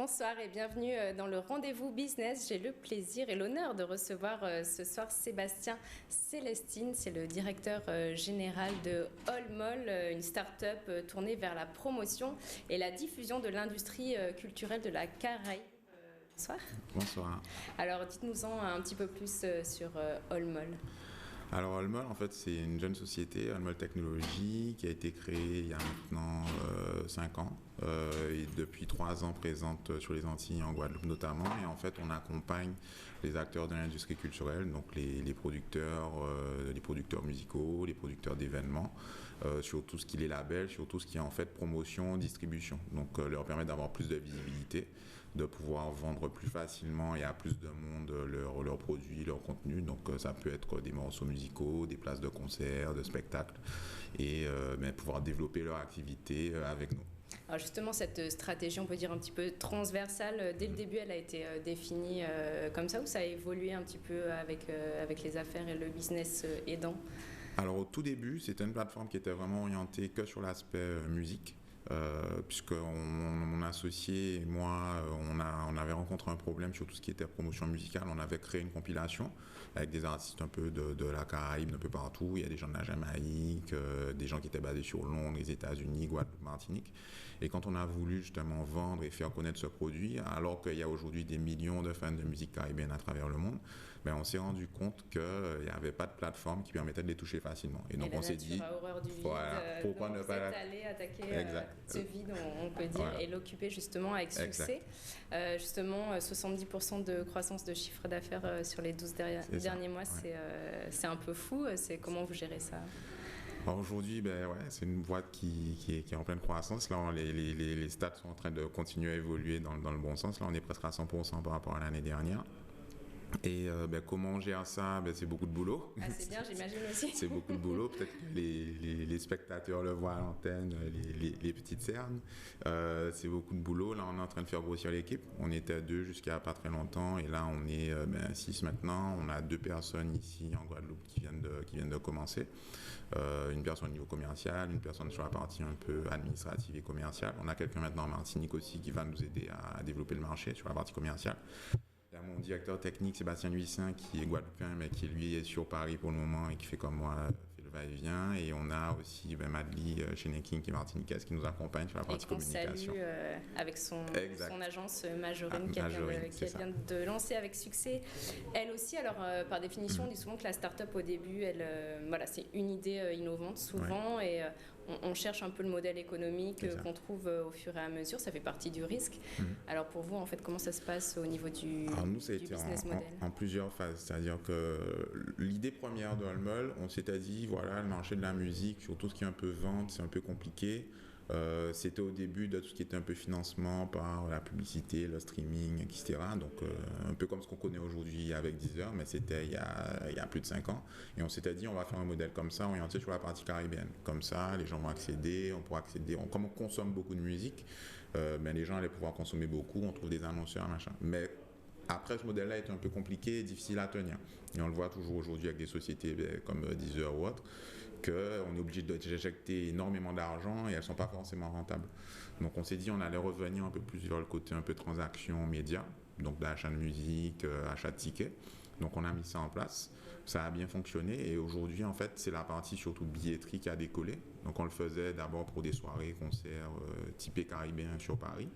Bonsoir et bienvenue dans le Rendez-vous Business. J'ai le plaisir et l'honneur de recevoir ce soir Sébastien Célestine. C'est le directeur général de Allmall, une start-up tournée vers la promotion et la diffusion de l'industrie culturelle de la Caraïbe. Bonsoir. Bonsoir. Alors dites-nous-en un petit peu plus sur Allmall. Alors Allmall, en fait, c'est une jeune société, Allmall Technologies, qui a été créée il y a maintenant 5 ans et depuis 3 ans présente sur les Antilles, en Guadeloupe notamment. Et en fait, on accompagne les acteurs de l'industrie culturelle, donc les producteurs musicaux, les producteurs d'événements, sur tout ce qui est les labels, sur tout ce qui est en fait promotion, distribution. Donc leur permettre d'avoir plus de visibilité, de pouvoir vendre plus facilement et à plus de monde leurs produits, leurs contenus. Donc ça peut être des morceaux musicaux, des places de concerts, de spectacles et pouvoir développer leur activité avec nous. Alors justement, cette stratégie, on peut dire un petit peu transversale, dès le début, elle a été définie comme ça ou ça a évolué un petit peu avec les affaires et le business aidant? Alors au tout début, c'était une plateforme qui était vraiment orientée que sur l'aspect musique. Puisque mon associé et moi, on avait rencontré un problème sur tout ce qui était promotion musicale. On avait créé une compilation avec des artistes un peu de la Caraïbe, un peu partout. Il y a des gens de la Jamaïque, des gens qui étaient basés sur Londres, les États-Unis, Guadeloupe, Martinique. Et quand on a voulu justement vendre et faire connaître ce produit, alors qu'il y a aujourd'hui des millions de fans de musique caribéenne à travers le monde, on s'est rendu compte qu'il n'y avait pas de plateforme qui permettait de les toucher facilement. Et donc on s'est dit, voilà, pourquoi ne pas aller attaquer ce vide, on peut dire, voilà, et l'occuper justement avec succès. Justement, 70% de croissance de chiffre d'affaires sur les 12 derniers mois, c'est un peu fou. Comment vous gérez ça? Alors aujourd'hui, c'est une boîte qui est en pleine croissance. Là, les stats sont en train de continuer à évoluer dans le bon sens. Là, on est presque à 100% par rapport à l'année dernière. Et comment on gère ça? C'est beaucoup de boulot. Ah, c'est bien, j'imagine aussi. C'est beaucoup de boulot. Peut-être que les spectateurs le voient à l'antenne, les petites cernes. C'est beaucoup de boulot. Là, on est en train de faire grossir l'équipe. On était à 2 jusqu'à pas très longtemps. Et là, on est 6 maintenant. On a 2 personnes ici en Guadeloupe qui viennent de commencer. Une personne au niveau commercial, une personne sur la partie un peu administrative et commerciale. On a quelqu'un maintenant en Martinique aussi qui va nous aider à développer le marché sur la partie commerciale. Il y a mon directeur technique, Sébastien Luissin, qui est guadeloupéen, mais qui lui est sur Paris pour le moment et qui fait comme moi, fait le va-et-vient. Et on a aussi Madly chez Neking, qui est martiniquaise, qui nous accompagne sur la partie communication. Et qu'on salue avec son agence Majorine, qui vient de lancer avec succès. Elle aussi, alors par définition, on dit souvent que la start-up au début, c'est une idée innovante souvent et on cherche un peu le modèle économique qu'on trouve au fur et à mesure. Ça fait partie du risque. Alors pour vous, en fait, comment ça se passe au niveau du business model? En plusieurs phases. C'est-à-dire que l'idée première de Allmall, on s'était dit, voilà, le marché de la musique, surtout ce qui est un peu vente, c'est un peu compliqué. C'était au début de tout ce qui était un peu financement par la publicité, le streaming, etc. Donc un peu comme ce qu'on connaît aujourd'hui avec Deezer, mais c'était il y a plus de 5 ans. Et on s'était dit, on va faire un modèle comme ça, orienté sur la partie caribéenne. Comme ça, les gens vont accéder, on pourra accéder. Comme on consomme beaucoup de musique, les gens allaient pouvoir consommer beaucoup, on trouve des annonceurs, machin. Mais après, ce modèle-là est un peu compliqué et difficile à tenir. Et on le voit toujours aujourd'hui avec des sociétés comme Deezer ou autres, qu'on est obligé d'injecter énormément d'argent et elles ne sont pas forcément rentables. Donc on s'est dit on allait revenir un peu plus vers le côté un peu transaction média, donc d'achat de musique, achat de tickets. Donc on a mis ça en place, ça a bien fonctionné et aujourd'hui en fait c'est la partie surtout billetterie qui a décollé. Donc on le faisait d'abord pour des soirées, concerts typés caribéens sur Paris.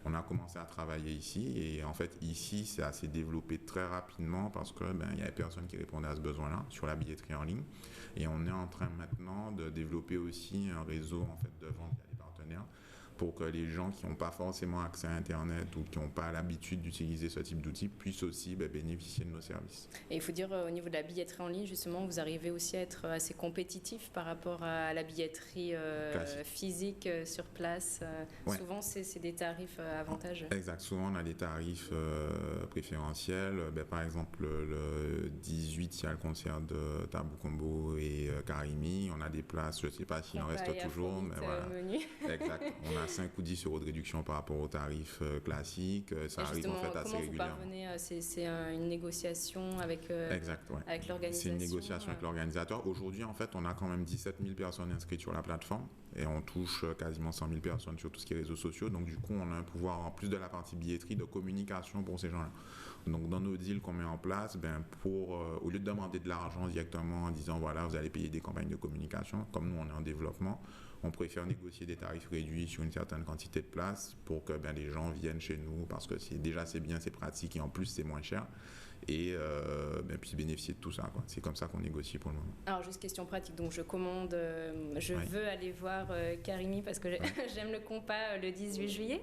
On a commencé à travailler ici et en fait ici ça s'est développé très rapidement parce que il y avait personne qui répondait à ce besoin-là sur la billetterie en ligne et on est en train maintenant de développer aussi un réseau en fait de vente via les partenaires pour que les gens qui n'ont pas forcément accès à Internet ou qui n'ont pas l'habitude d'utiliser ce type d'outils puissent aussi bénéficier de nos services. Et il faut dire au niveau de la billetterie en ligne, justement, vous arrivez aussi à être assez compétitif par rapport à la billetterie physique sur place. Souvent, c'est des tarifs avantageux. Exact. Souvent, on a des tarifs préférentiels. Par exemple, le 18, il y a le concert de Tabou Combo et Karimi. On a des places, je ne sais pas s'il en reste toujours, mais voilà. Menu. Exact. On a a 5 ou 10 euros de réduction par rapport aux tarifs classiques. Ça arrive en fait assez régulièrement. Comment vous parvenez, c'est une négociation avec, exact, ouais. avec l'organisation? C'est une négociation avec l'organisateur. Aujourd'hui, en fait, on a quand même 17 000 personnes inscrites sur la plateforme et on touche quasiment 100 000 personnes sur tout ce qui est réseaux sociaux. Donc, du coup, on a un pouvoir, en plus de la partie billetterie, de communication pour ces gens-là. Donc, dans nos deals qu'on met en place, au lieu de demander de l'argent directement en disant, voilà, vous allez payer des campagnes de communication, comme nous, on est en développement, on préfère négocier des tarifs réduits sur une certaine quantité de places pour que les gens viennent chez nous parce que c'est bien, c'est pratique et en plus, c'est moins cher. Et puissent bénéficier de tout ça, quoi. C'est comme ça qu'on négocie pour le moment. Alors juste question pratique, donc je commande, veux aller voir Karimi parce que j'aime le compas le 18 juillet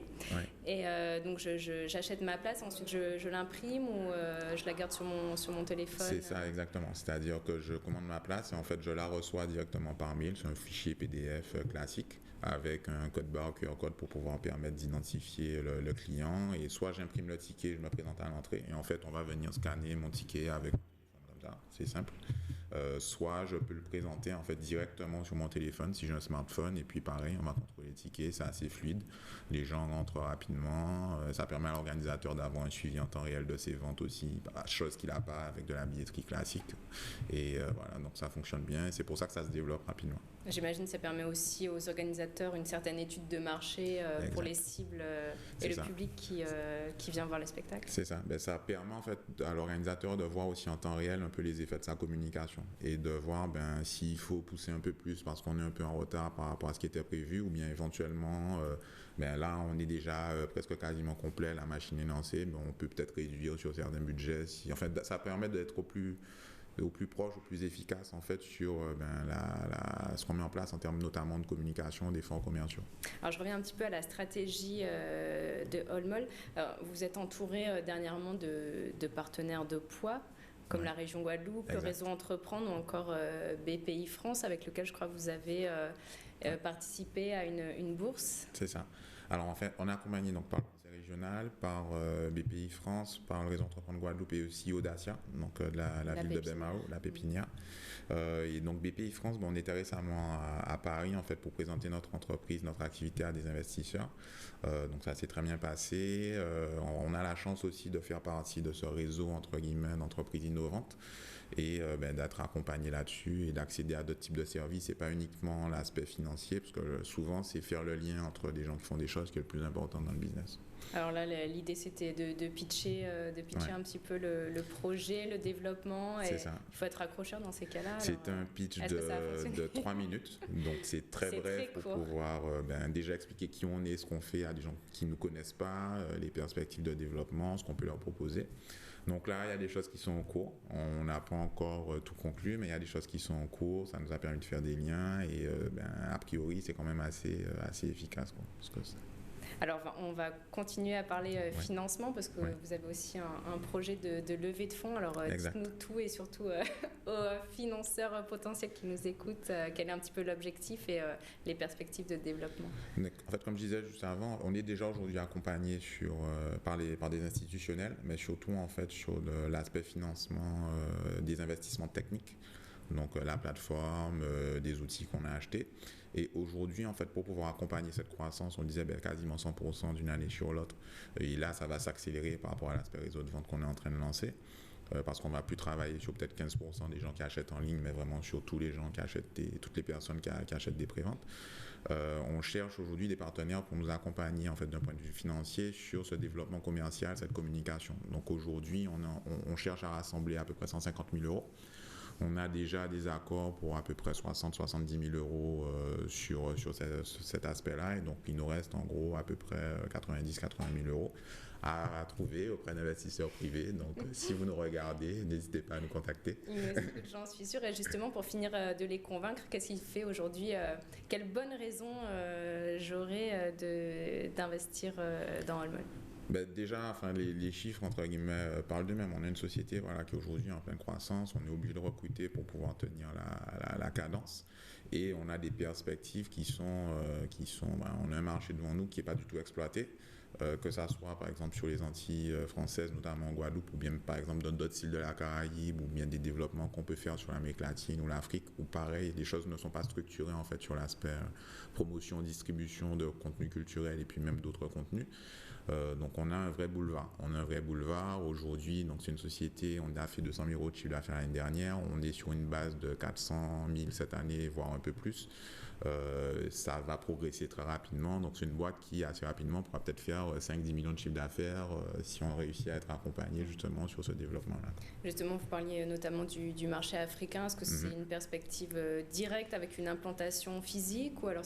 et donc j'achète ma place, ensuite je l'imprime ou je la garde sur mon téléphone. C'est ça exactement, c'est-à-dire que je commande ma place et en fait je la reçois directement par mail sur un fichier PDF classique avec un code barre QR code pour pouvoir permettre d'identifier le client et soit j'imprime le ticket, je me présente à l'entrée et en fait on va venir scanner mon ticket avec mon téléphone comme ça, c'est simple. Soit je peux le présenter en fait directement sur mon téléphone si j'ai un smartphone et puis pareil on va contrôler les tickets, c'est assez fluide, les gens rentrent rapidement, ça permet à l'organisateur d'avoir un suivi en temps réel de ses ventes aussi, chose qu'il n'a pas avec de la billetterie classique et voilà, donc ça fonctionne bien et c'est pour ça que ça se développe rapidement. J'imagine que ça permet aussi aux organisateurs une certaine étude de marché pour les cibles et le public qui vient voir les spectacles. C'est ça, ça permet en fait à l'organisateur de voir aussi en temps réel un peu les effets de sa communication et de voir s'il faut pousser un peu plus parce qu'on est un peu en retard par rapport à ce qui était prévu ou bien éventuellement là on est déjà presque quasiment complet, la machine est lancée, on peut peut-être réduire sur certains budgets. En fait, ça permet d'être au plus proche, au plus efficace en fait sur ce qu'on met en place en termes notamment de communication, d'efforts commerciaux. Alors je reviens un petit peu à la stratégie de Holmol. Vous êtes entouré dernièrement de partenaires de poids comme la région Guadeloupe, le réseau Entreprendre ou encore BPI France avec lequel je crois que vous avez participé à une bourse. C'est ça. Alors en fait on est accompagné donc par régional, par BPI France, par le réseau Entreprendre Guadeloupe et aussi Audacia, donc la ville de Bemao, la Pépinière. Et donc BPI France, on était récemment à Paris en fait pour présenter notre entreprise, notre activité à des investisseurs. Donc ça s'est très bien passé. On a la chance aussi de faire partie de ce réseau entre guillemets d'entreprises innovantes et d'être accompagné là-dessus et d'accéder à d'autres types de services. C'est pas uniquement l'aspect financier parce que souvent c'est faire le lien entre des gens qui font des choses qui est le plus important dans le business. Alors là, l'idée, c'était de pitcher un petit peu le projet, le développement. Et il faut être accrocheur dans ces cas-là. C'est un pitch de 3 minutes. Donc, c'est très bref pour pouvoir déjà expliquer qui on est, ce qu'on fait à des gens qui ne nous connaissent pas, les perspectives de développement, ce qu'on peut leur proposer. Donc là, il y a des choses qui sont en cours. On n'a pas encore tout conclu, mais il y a des choses qui sont en cours. Ça nous a permis de faire des liens et a priori, c'est quand même assez efficace, quoi, parce que alors, on va continuer à parler financement parce que vous avez aussi un projet de levée de fonds. Alors, dites-nous tout et surtout aux financeurs potentiels qui nous écoutent, quel est un petit peu l'objectif et les perspectives de développement. En fait, comme je disais juste avant, on est déjà aujourd'hui accompagné par des institutionnels, mais surtout en fait sur l'aspect financement des investissements techniques. Donc la plateforme, des outils qu'on a achetés. Et aujourd'hui, en fait, pour pouvoir accompagner cette croissance, on disait quasiment 100% d'une année sur l'autre. Et là, ça va s'accélérer par rapport à l'aspect réseau de vente qu'on est en train de lancer. Parce qu'on ne va plus travailler sur peut-être 15% des gens qui achètent en ligne, mais vraiment sur tous les gens qui achètent, toutes les personnes qui achètent des préventes. On cherche aujourd'hui des partenaires pour nous accompagner en fait, d'un point de vue financier sur ce développement commercial, cette communication. Donc aujourd'hui, on cherche à rassembler à peu près 150 000 euros. On a déjà des accords pour à peu près 60-70 000 euros sur cet aspect-là. Et donc, il nous reste en gros à peu près 90-80 000 euros à trouver auprès d'investisseurs privés. Donc, si vous nous regardez, n'hésitez pas à nous contacter. J'en suis sûre. Et justement, pour finir de les convaincre, qu'est-ce qui fait aujourd'hui quelle bonne raison j'aurais d'investir dans Holmol? Déjà, les chiffres, entre guillemets, parlent d'eux-mêmes. On a une société qui est aujourd'hui en pleine croissance. On est obligé de recruter pour pouvoir tenir la cadence. Et on a des perspectives qui sont on a un marché devant nous qui n'est pas du tout exploité. que ça soit par exemple sur les Antilles françaises, notamment en Guadeloupe, ou bien par exemple dans d'autres îles de la Caraïbe, ou bien des développements qu'on peut faire sur l'Amérique latine ou l'Afrique, où pareil, les choses ne sont pas structurées en fait sur l'aspect promotion, distribution de contenu culturel et puis même d'autres contenus. Donc on a un vrai boulevard. Aujourd'hui, donc c'est une société, on a fait 200 000 € de chiffre d'affaires l'année dernière, on est sur une base de 400 000 cette année, voire un peu plus. Ça va progresser très rapidement, donc c'est une boîte qui assez rapidement pourra peut-être faire 5-10 millions de chiffre d'affaires si on réussit à être accompagné justement sur ce développement-là. Justement, vous parliez notamment du marché africain. Est-ce que c'est une perspective directe avec une implantation physique, ou alors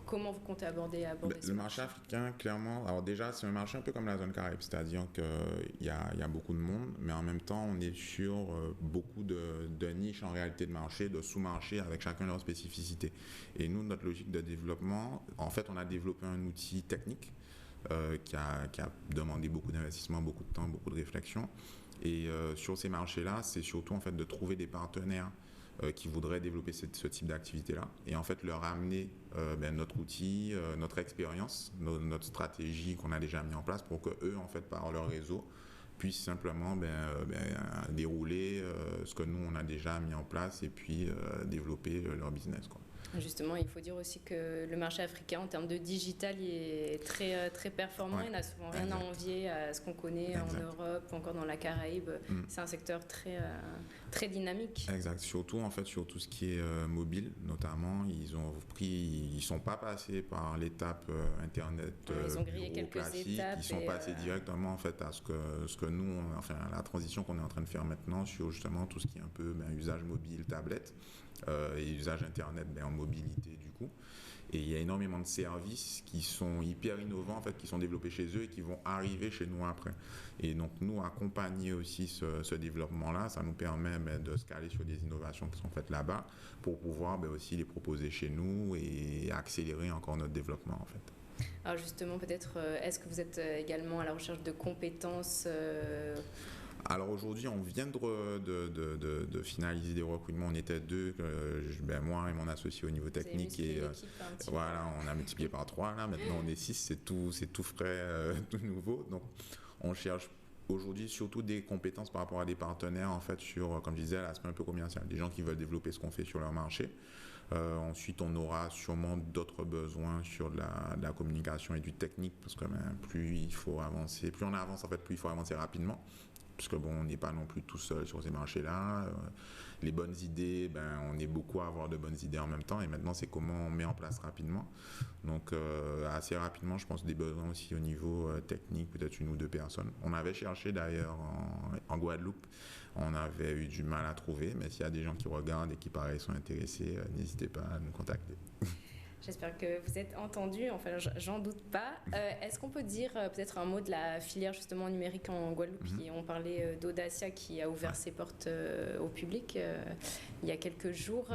comment vous comptez aborder le marché africain, clairement, alors déjà c'est un marché un peu comme la zone Caraïbe, c'est-à-dire qu'il y a beaucoup de monde, mais en même temps on est sur beaucoup de niches en réalité de marché, de sous-marchés avec chacun leur spécificité. Et nous, notre logique de développement, en fait on a développé un outil technique qui a demandé beaucoup d'investissement, beaucoup de temps, beaucoup de réflexion. Et sur ces marchés-là, c'est surtout en fait de trouver des partenaires qui voudraient développer ce type d'activité-là, et en fait leur amener notre outil, notre expérience, notre stratégie qu'on a déjà mis en place pour que eux, en fait, par leur réseau, puissent simplement dérouler ce que nous on a déjà mis en place et puis développer leur business, quoi. Justement, il faut dire aussi que le marché africain, en termes de digital, il est très, très performant. Il n'a souvent rien à envier à ce qu'on connaît en Europe ou encore dans la Caraïbe. C'est un secteur très, très dynamique. Exact. Surtout, en fait, sur tout ce qui est mobile, notamment, ils sont pas passés par l'étape Internet ils ont grillé quelques classique. étapes. Ils sont passés directement, en fait, à ce que nous, enfin, la transition qu'on est en train de faire maintenant sur justement tout ce qui est un peu usage mobile, tablette. Et usage Internet en mobilité du coup. Et il y a énormément de services qui sont hyper innovants en fait, qui sont développés chez eux et qui vont arriver chez nous après. Et donc nous, accompagner aussi ce développement-là, ça nous permet de se caler sur des innovations qui sont faites là-bas pour pouvoir aussi les proposer chez nous et accélérer encore notre développement en fait. Alors justement, peut-être, est-ce que vous êtes également à la recherche de compétences Alors aujourd'hui, on vient de finaliser des recrutements. On était deux, moi et mon associé au niveau technique. Et voilà, on a multiplié par 3. Là, maintenant, on est 6. C'est tout frais, tout nouveau. Donc, on cherche aujourd'hui surtout des compétences par rapport à des partenaires, en fait, sur, comme je disais, l'aspect un peu commercial. Des gens qui veulent développer ce qu'on fait sur leur marché. Ensuite, on aura sûrement d'autres besoins sur de la communication et du technique, parce que plus il faut avancer, plus on avance, en fait, plus il faut avancer rapidement. Parce que on n'est pas non plus tout seul sur ces marchés-là. Les bonnes idées, on est beaucoup à avoir de bonnes idées en même temps. Et maintenant, c'est comment on met en place rapidement. Donc, assez rapidement, je pense des besoins aussi au niveau technique, peut-être 1 ou 2 personnes. On avait cherché d'ailleurs en Guadeloupe. On avait eu du mal à trouver. Mais s'il y a des gens qui regardent et qui, pareil, sont intéressés, n'hésitez pas à nous contacter. J'espère que vous êtes entendus, enfin j'en doute pas. Est-ce qu'on peut dire peut-être un mot de la filière justement numérique en Guadeloupe? On parlait d'Audacia qui a ouvert ses portes au public il y a quelques jours.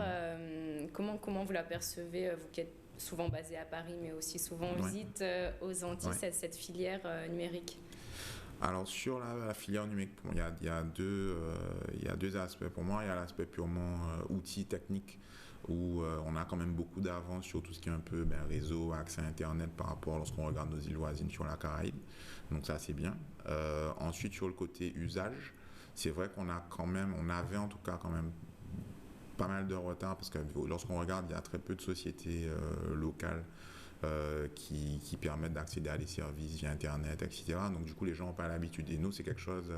Comment vous la percevez, vous qui êtes souvent basé à Paris mais aussi souvent en visite aux Antilles, cette filière numérique? Alors sur la filière numérique, il y a deux aspects pour moi. Il y a l'aspect purement outils techniques, où on a quand même beaucoup d'avance sur tout ce qui est un peu réseau, accès à Internet par rapport lorsqu'on regarde nos îles voisines sur la Caraïbe. Donc ça, c'est bien. Ensuite, sur le côté usage, c'est vrai on avait en tout cas quand même pas mal de retard, parce que lorsqu'on regarde, il y a très peu de sociétés locales qui permettent d'accéder à des services via Internet, etc. Donc du coup, les gens n'ont pas l'habitude. Et nous, c'est quelque chose...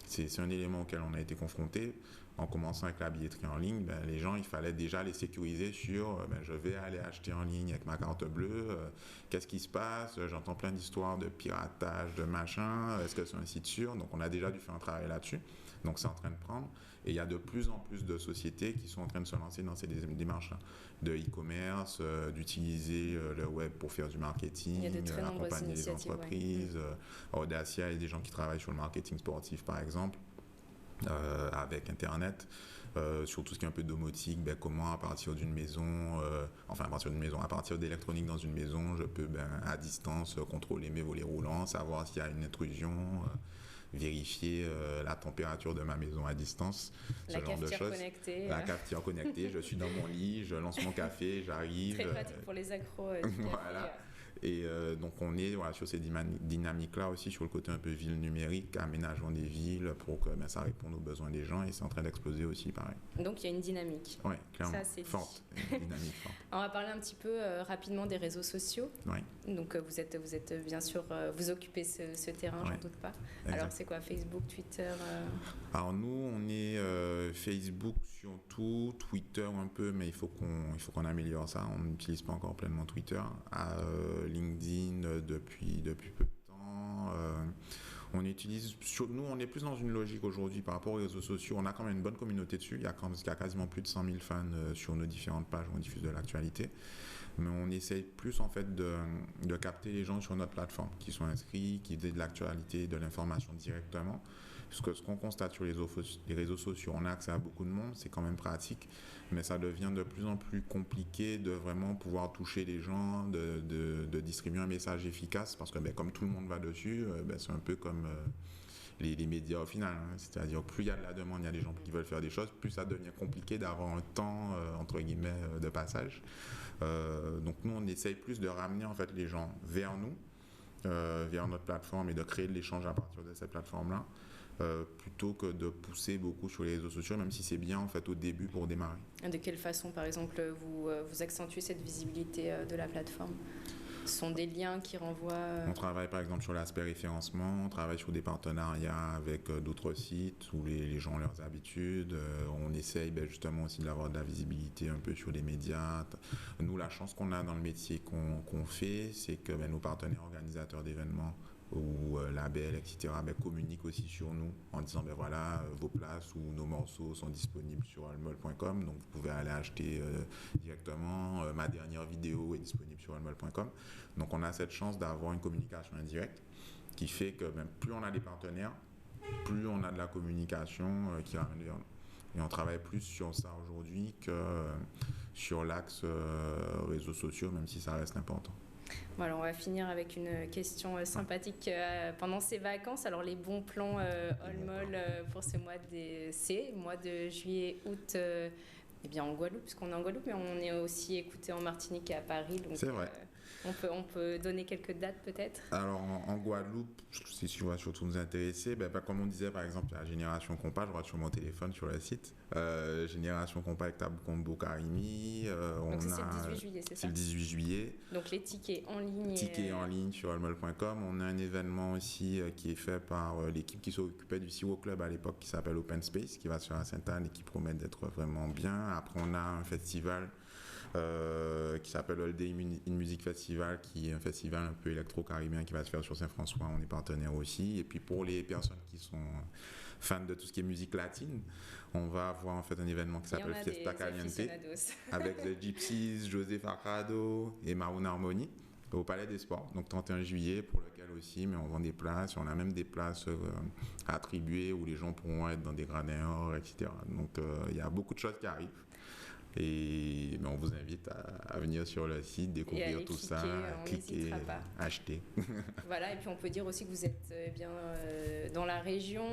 c'est un élément auquel on a été confronté. En commençant avec la billetterie en ligne, les gens, il fallait déjà les sécuriser sur je vais aller acheter en ligne avec ma carte bleue, qu'est-ce qui se passe, j'entends plein d'histoires de piratage, de machin, est-ce que c'est un site sûr? Donc on a déjà dû faire un travail là-dessus, donc c'est en train de prendre, et il y a de plus en plus de sociétés qui sont en train de se lancer dans ces démarches-là, de e-commerce, d'utiliser le web pour faire du marketing, accompagner les entreprises, Audacia et des gens qui travaillent sur le marketing sportif par exemple. Avec Internet, sur tout ce qui est un peu domotique, comment à partir d'une maison, à partir d'électronique dans une maison, je peux à distance contrôler mes volets roulants, savoir s'il y a une intrusion, vérifier la température de ma maison à distance, ce genre de choses. Connectée. La cafetière connectée, je suis dans mon lit, je lance mon café, j'arrive. Très pratique pour les accros. Voilà. Et donc on est sur ces dynamiques-là aussi, sur le côté un peu ville numérique, aménagement des villes pour que ça réponde aux besoins des gens, et c'est en train d'exploser aussi pareil. Donc il y a une dynamique. Oui, clairement. Ça, c'est forte. Une dynamique forte. On va parler un petit peu rapidement des réseaux sociaux. Oui. Donc vous êtes bien sûr, vous occupez ce terrain, j'en doute pas. Exact. Alors c'est quoi, Facebook, Twitter Alors nous, on est Facebook surtout, Twitter un peu, mais il faut qu'on améliore ça. On n'utilise pas encore pleinement Twitter. LinkedIn depuis peu de temps. On utilise, nous on est plus dans une logique aujourd'hui par rapport aux réseaux sociaux. On a quand même une bonne communauté dessus. Il y a quasiment plus de 100 000 fans sur nos différentes pages où on diffuse de l'actualité. Mais on essaye plus en fait de capter les gens sur notre plateforme, qui sont inscrits, qui font de l'actualité, de l'information directement. Parce que ce qu'on constate sur les réseaux sociaux, on a accès à beaucoup de monde, c'est quand même pratique, mais ça devient de plus en plus compliqué de vraiment pouvoir toucher les gens, de distribuer un message efficace, parce que comme tout le monde va dessus, c'est un peu comme les médias au final. C'est-à-dire plus il y a de la demande, il y a des gens qui veulent faire des choses, plus ça devient compliqué d'avoir un temps, entre guillemets, de passage. Donc nous, on essaye plus de ramener en fait les gens vers nous, vers notre plateforme, et de créer de l'échange à partir de cette plateforme-là. Plutôt que de pousser beaucoup sur les réseaux sociaux, même si c'est bien en fait au début pour démarrer. De quelle façon, par exemple, vous accentuez cette visibilité de la plateforme ? Ce sont des liens qui renvoient... On travaille par exemple sur l'aspect référencement, on travaille sur des partenariats avec d'autres sites où les gens ont leurs habitudes. On essaye justement aussi d'avoir de la visibilité un peu sur les médias. Nous, la chance qu'on a dans le métier qu'on fait, c'est que nos partenaires organisateurs d'événements ou labels, etc., communiquent aussi sur nous en disant voilà, vos places ou nos morceaux sont disponibles sur allmol.com, donc vous pouvez aller acheter directement. Ma dernière vidéo est disponible sur allmol.com. Donc on a cette chance d'avoir une communication indirecte qui fait que plus on a des partenaires, plus on a de la communication qui ramène vers nous. Et on travaille plus sur ça aujourd'hui que sur l'axe réseaux sociaux, même si ça reste important. Bon, alors on va finir avec une question sympathique pendant ces vacances. Alors les bons plans Allmol pour ce mois de juillet, août, en Guadeloupe, puisqu'on est en Guadeloupe, mais on est aussi écouté en Martinique et à Paris. Donc, c'est vrai. On peut donner quelques dates peut-être. Alors en Guadeloupe, si tu vas surtout nous intéresser, comme on disait par exemple, il y a Génération Compas, je vois sur mon téléphone sur le site. Génération Compas avec Tabou Combo Karimi. Donc c'est le 18 juillet, c'est ça ? C'est le 18 juillet. Donc les tickets en ligne. Tickets en ligne sur allmol.com. On a un événement aussi qui est fait par l'équipe qui s'occupait du Siwo Club à l'époque, qui s'appelle Open Space, qui va se faire à Sainte-Anne et qui promet d'être vraiment bien. Après on a un festival qui s'appelle All Day in Music Festival, qui est un festival un peu électro-caribéen qui va se faire sur Saint-François. On est partenaire aussi. Et puis pour les personnes qui sont fans de tout ce qui est musique latine, on va avoir en fait un événement qui s'appelle Fiesta Caliente avec The Gypsies, José Farrado et Maroon Harmony au Palais des Sports, donc 31 juillet, pour lequel aussi, mais on vend des places, on a même des places attribuées où les gens pourront être dans des gradins or, etc. Donc il y a beaucoup de choses qui arrivent. Et on vous invite à venir sur le site, découvrir tout ça, cliquer, acheter. Voilà, et puis on peut dire aussi que vous êtes bien dans la région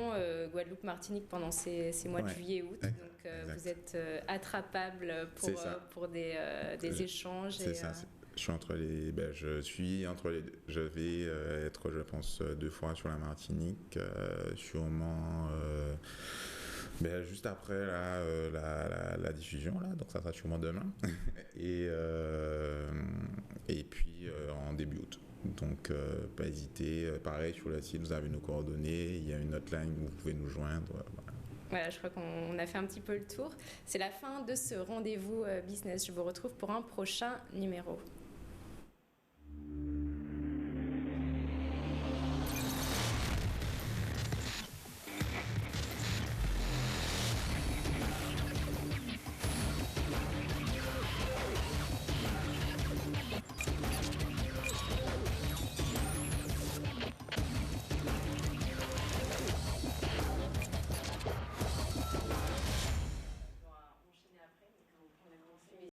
Guadeloupe, Martinique pendant ces mois de juillet et août. Exact, donc vous êtes attrapable pour des échanges. C'est ça. Je suis entre les deux. Je vais être, je pense, 2 fois sur la Martinique, sûrement. Juste après la diffusion, là, donc ça sera sûrement demain, et puis en début août. Donc pas hésiter, pareil sur le site vous avez nos coordonnées, il y a une hotline où vous pouvez nous joindre. Voilà, je crois qu'on a fait un petit peu le tour. C'est la fin de ce rendez-vous business. Je vous retrouve pour un prochain numéro.